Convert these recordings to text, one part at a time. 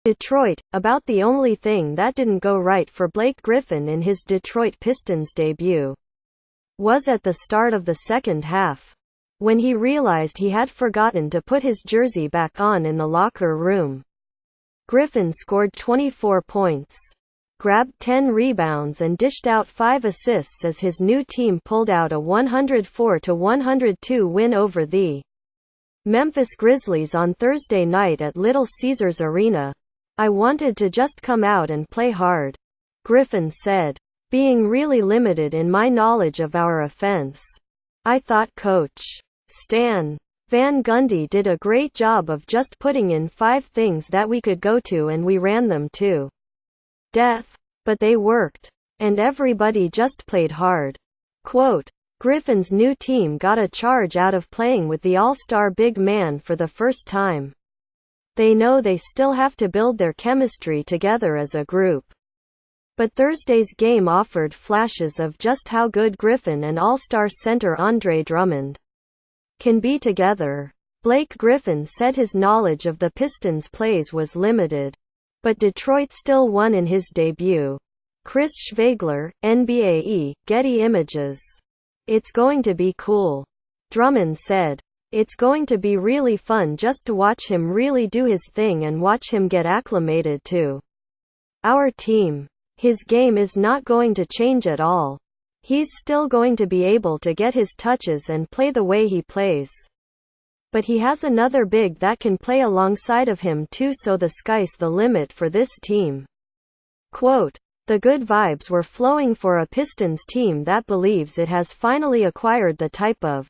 Detroit, about the only thing that didn't go right for Blake Griffin in his Detroit Pistons debut was at the start of the second half, when he realized he had forgotten to put his jersey back on in the locker room. Griffin scored 24 points, grabbed 10 rebounds and dished out 5 assists as his new team pulled out a 104-102 win over the Memphis Grizzlies on Thursday night at Little Caesars Arena. "I wanted to just come out and play hard," Griffin said, "being really limited in my knowledge of our offense. I thought Coach Stan Van Gundy did a great job of just putting in 5 things that we could go to and we ran them to death. But they worked. And everybody just played hard." Quote, Griffin's new team got a charge out of playing with the all-star big man for the first time. They know they still have to build their chemistry together as a group. But Thursday's game offered flashes of just how good Griffin and all-star center Andre Drummond can be together. Blake Griffin said his knowledge of the Pistons' plays was limited, but Detroit still won in his debut. Chris Schwegler, NBA, Getty Images. "It's going to be cool," Drummond said. "It's going to be really fun just to watch him really do his thing and watch him get acclimated to our team. His game is not going to change at all. He's still going to be able to get his touches and play the way he plays. But he has another big that can play alongside of him too, so the sky's the limit for this team." Quote, "The good vibes were flowing for a Pistons team that believes it has finally acquired the type of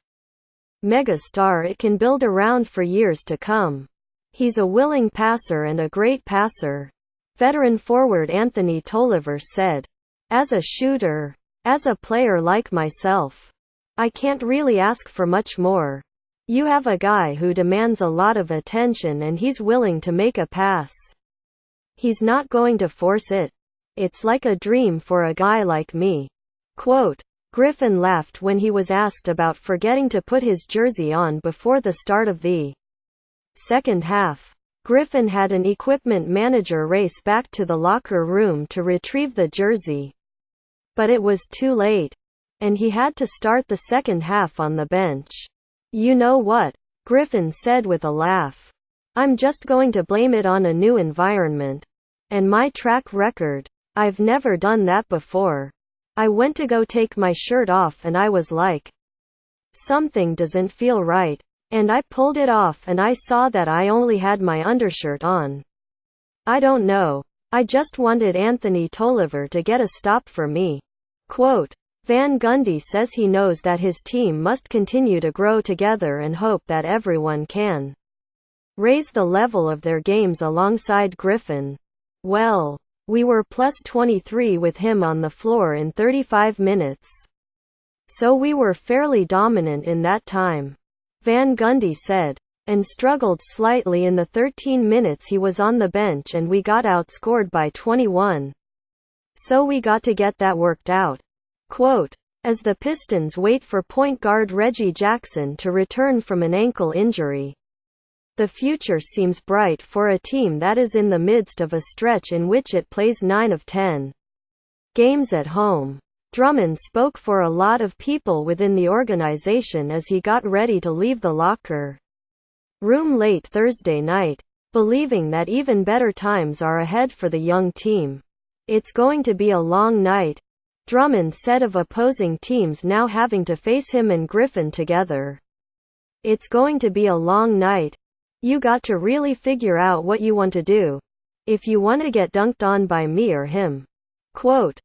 megastar it can build around for years to come. He's a willing passer and a great passer," veteran forward Anthony Tolliver said. "As a shooter, as a player like myself, I can't really ask for much more. You have a guy who demands a lot of attention and he's willing to make a pass. He's not going to force it. It's like a dream for a guy like me." Quote, Griffin laughed when he was asked about forgetting to put his jersey on before the start of the second half. Griffin had an equipment manager race back to the locker room to retrieve the jersey, but it was too late, and he had to start the second half on the bench. "You know what?" Griffin said with a laugh. "I'm just going to blame it on a new environment and my track record. I've never done that before. I went to go take my shirt off and I was like, something doesn't feel right. And I pulled it off and I saw that I only had my undershirt on. I don't know. I just wanted Anthony Tolliver to get a stop for me." Quote, Van Gundy says he knows that his team must continue to grow together and hope that everyone can raise the level of their games alongside Griffin. "Well, we were plus 23 with him on the floor in 35 minutes. So we were fairly dominant in that time," Van Gundy said, "and struggled slightly in the 13 minutes he was on the bench and we got outscored by 21. So we got to get that worked out." Quote, as the Pistons wait for point guard Reggie Jackson to return from an ankle injury, the future seems bright for a team that is in the midst of a stretch in which it plays 9 of 10 games at home. Drummond spoke for a lot of people within the organization as he got ready to leave the locker room late Thursday night, believing that even better times are ahead for the young team. "It's going to be a long night," Drummond said of opposing teams now having to face him and Griffin together. "It's going to be a long night. You got to really figure out what you want to do. If you want to get dunked on by me or him." Quote,